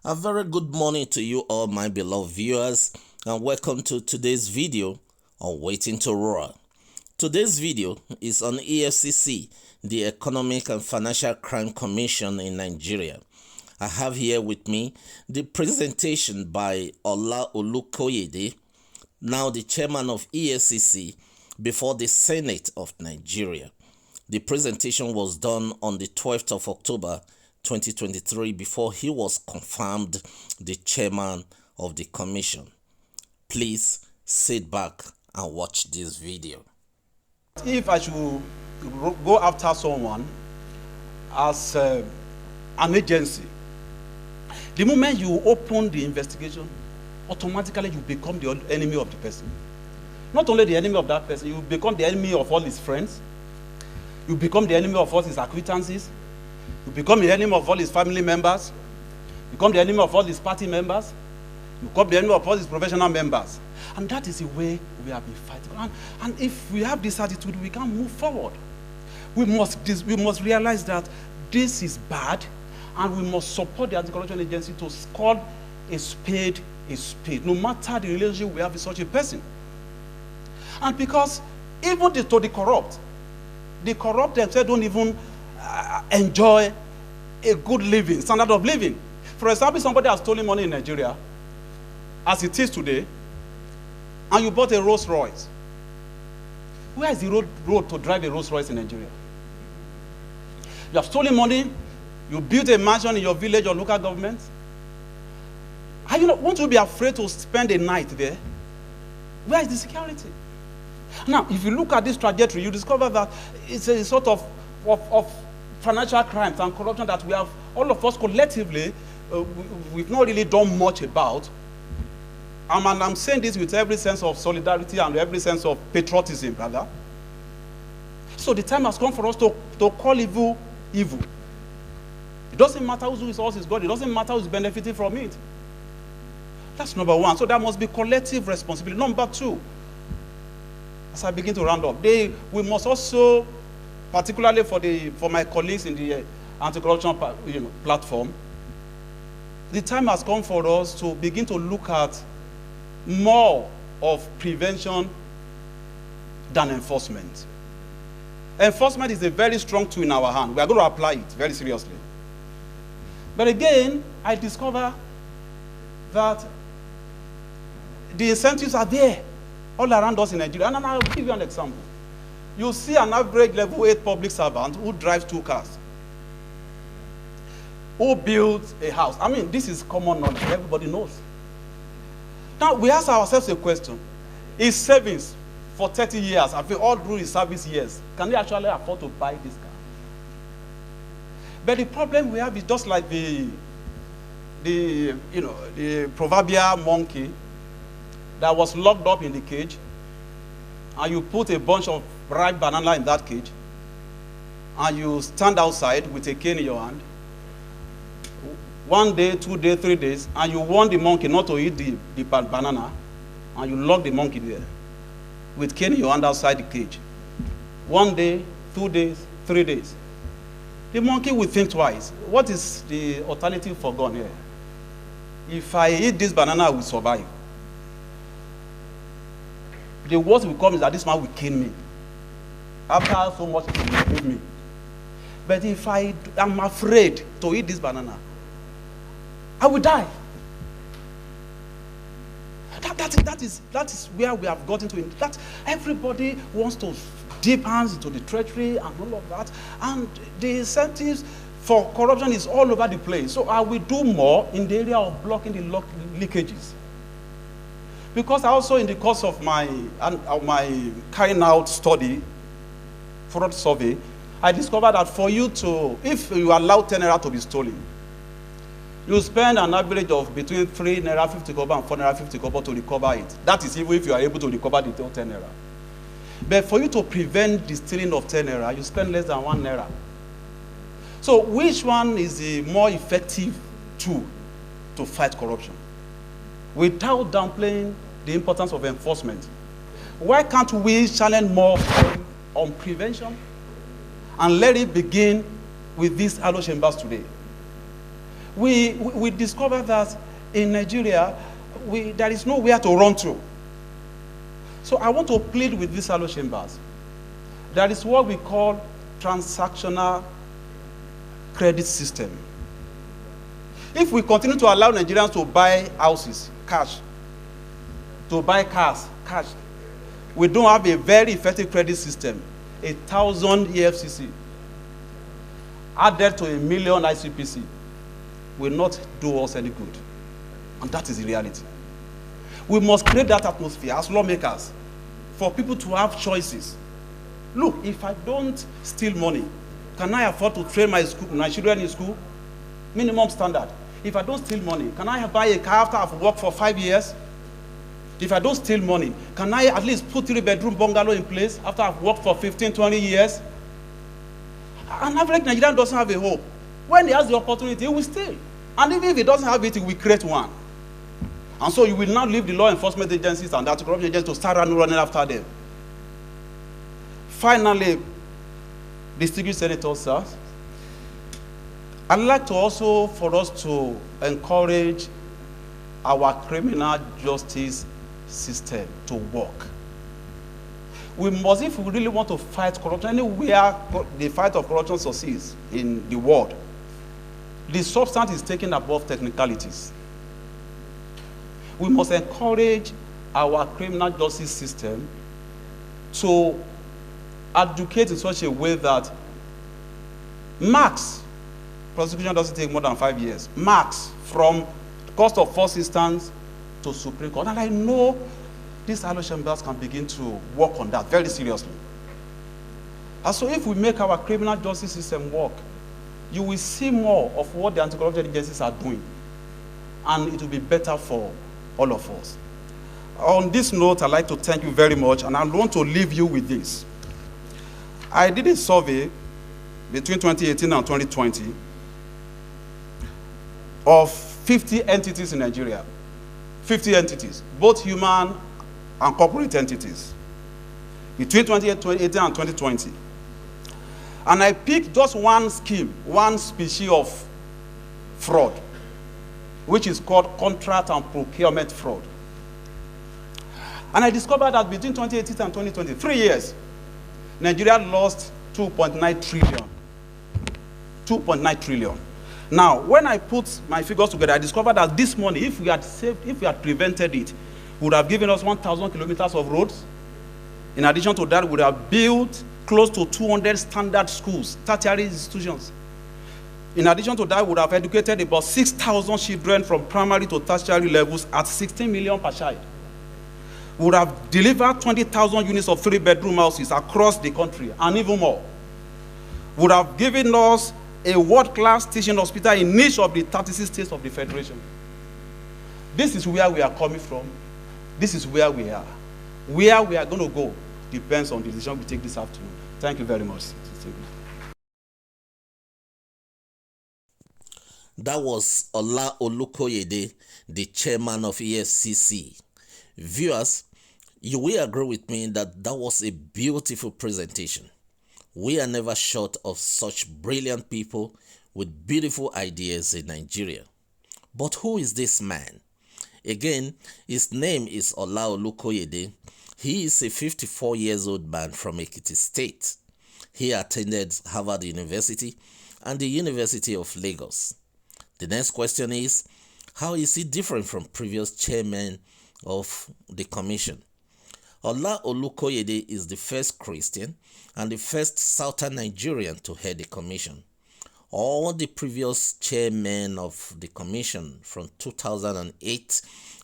A very good morning to you all, my beloved viewers, and welcome to today's video on Waiting to Roar. Today's video is on EFCC, the Economic and Financial Crime Commission in Nigeria. I have here with me the presentation by Ola Olukoyede, now the Chairman of EFCC, before the Senate of Nigeria. The presentation was done on the 12th of October 2023 before he was confirmed the chairman of the commission. Please sit back and watch this video. If I should go after someone as an agency, the moment you open the investigation, automatically you become the enemy of the person. Not only the enemy of that person, you become the enemy of all his friends. You become the enemy of all his acquaintances. You become the enemy of all his family members. You become the enemy of all his party members. You become the enemy of all his professional members. And that is the way we have been fighting. And if we have this attitude, we can't move forward. We must realize that this is bad, and we must support the anti-corruption agency to call a spade, no matter the relationship we have with such a person. And because even to the corrupt themselves don't even enjoy a good living, standard of living. For example, somebody has stolen money in Nigeria, as it is today, and you bought a Rolls Royce. Where is the road to drive a Rolls Royce in Nigeria? You have stolen money, you built a mansion in your village or local government. Won't you be afraid to spend a night there? Where is the security? Now, if you look at this trajectory, you discover that it's a sort of financial crimes and corruption that we have, all of us collectively, we've not really done much about. And I'm saying this with every sense of solidarity and every sense of patriotism, brother. So the time has come for us to call evil, evil. It doesn't matter whose resource is God. It doesn't matter who's benefiting from it. That's number one. So there must be collective responsibility. Number two, as I begin to round up, we must also, particularly for my colleagues in the anti-corruption platform, the time has come for us to begin to look at more of prevention than enforcement. Enforcement is a very strong tool in our hand. We are going to apply it very seriously. But again, I discover that the incentives are there all around us in Nigeria. And I'll give you an example. You see an average level 8 public servant who drives 2 cars, who builds a house. I mean, this is common knowledge. Everybody knows. Now, we ask ourselves a question. His savings for 30 years, I think all through his service years, can he actually afford to buy this car? But the problem we have is just like the proverbial monkey that was locked up in the cage, and you put a bunch of ripe banana in that cage, and you stand outside with a cane in your hand, 1 day, 2 days, 3 days, and you warn the monkey not to eat the banana, and you lock the monkey there with cane in your hand outside the cage. 1 day, 2 days, 3 days. The monkey will think twice. What is the alternative for God here? If I eat this banana, I will survive. The worst will come is that this man will kill me. After so much, he will kill me. But if I am afraid to eat this banana, I will die. That is where we have gotten to. That everybody wants to dip hands into the treasury and all of that. And the incentives for corruption is all over the place. So I will do more in the area of blocking the leakages. Because also in the course of my carrying out study, fraud survey, I discovered that for you to, if you allow 10 naira to be stolen, you spend an average of between 3 naira 50 kobo and 4 naira 50 kobo to recover it. That is even if you are able to recover the 10 naira. But for you to prevent the stealing of 10 naira, you spend less than 1 naira. So which one is the more effective tool to fight corruption? Without downplaying the importance of enforcement, why can't we challenge more on prevention and let it begin with these hallowed chambers today? we discovered that in Nigeria, there is nowhere to run to. So I want to plead with these salo chambers. There is what we call transactional credit system. If we continue to allow Nigerians to buy houses, cash, to buy cars, cash, we don't have a very effective credit system. 1,000 EFCC added to 1 million ICPC will not do us any good. And that is the reality. We must create that atmosphere as lawmakers for people to have choices. Look, if I don't steal money, can I afford to train my children in school? Minimum standard. If I don't steal money, can I buy a car after I've worked for 5 years? If I don't steal money, can I at least put 3-bedroom bungalow in place after I've worked for 15, 20 years? An average Nigerian doesn't have a hope. When he has the opportunity, he will steal. And even if he doesn't have it, he will create one. And so you will now leave the law enforcement agencies and the anti-corruption agencies to start running after them. Finally, distinguished senators, sir, I'd like to also for us to encourage our criminal justice system to work. We must, if we really want to fight corruption, anywhere the fight of corruption succeeds in the world, the substance is taken above technicalities. We must encourage our criminal justice system to educate in such a way that max, prosecution doesn't take more than 5 years, max from cost of first instance to Supreme Court. And I know these salo chambers can begin to work on that very seriously. And so if we make our criminal justice system work, you will see more of what the anti-corruption agencies are doing. And it will be better for all of us. On this note, I'd like to thank you very much, and I want to leave you with this. I did a survey between 2018 and 2020 of 50 entities in Nigeria. 50 entities, both human and corporate entities, between 2018 and 2020. And I picked just one scheme, one species of fraud, which is called contract and procurement fraud. And I discovered that between 2018 and 2020, 3 years, Nigeria lost 2.9 trillion. 2.9 trillion. Now, when I put my figures together, I discovered that this money, if we had saved, if we had prevented it, would have given us 1,000 kilometers of roads. In addition to that, we would have built close to 200 standard schools, tertiary institutions. In addition to that, we would have educated about 6,000 children from primary to tertiary levels at 16 million per child. We would have delivered 20,000 units of 3-bedroom houses across the country, and even more. We would have given us a world-class teaching hospital in each of the 36 states of the Federation. This is where we are coming from. This is where we are. Where we are going to go depends on the decision we take this afternoon. Thank you very much. That was Ola Olukoyede, the chairman of EFCC. Viewers, you will agree with me that that was a beautiful presentation. We are never short of such brilliant people with beautiful ideas in Nigeria. But who is this man? Again, his name is Ola Olukoyede. He is a 54-year-old man from Ekiti State. He attended Harvard University and the University of Lagos. The next question is, how is he different from previous chairmen of the commission? Ola Olukoyede is the first Christian and the first Southern Nigerian to head the commission. All the previous chairmen of the commission from 2008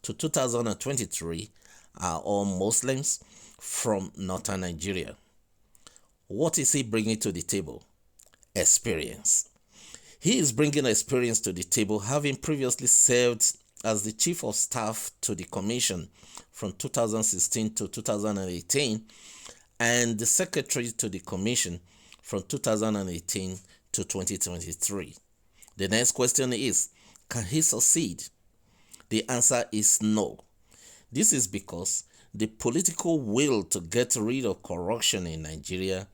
to 2023 are all Muslims from Northern Nigeria. What is he bringing to the table? Experience. He is bringing experience to the table, having previously served as the Chief of Staff to the Commission from 2016 to 2018 and the Secretary to the Commission from 2018 to 2023. The next question is, can he succeed? The answer is no. This is because the political will to get rid of corruption in Nigeria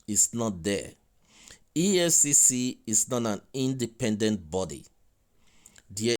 is not there. EFCC is not an independent body. There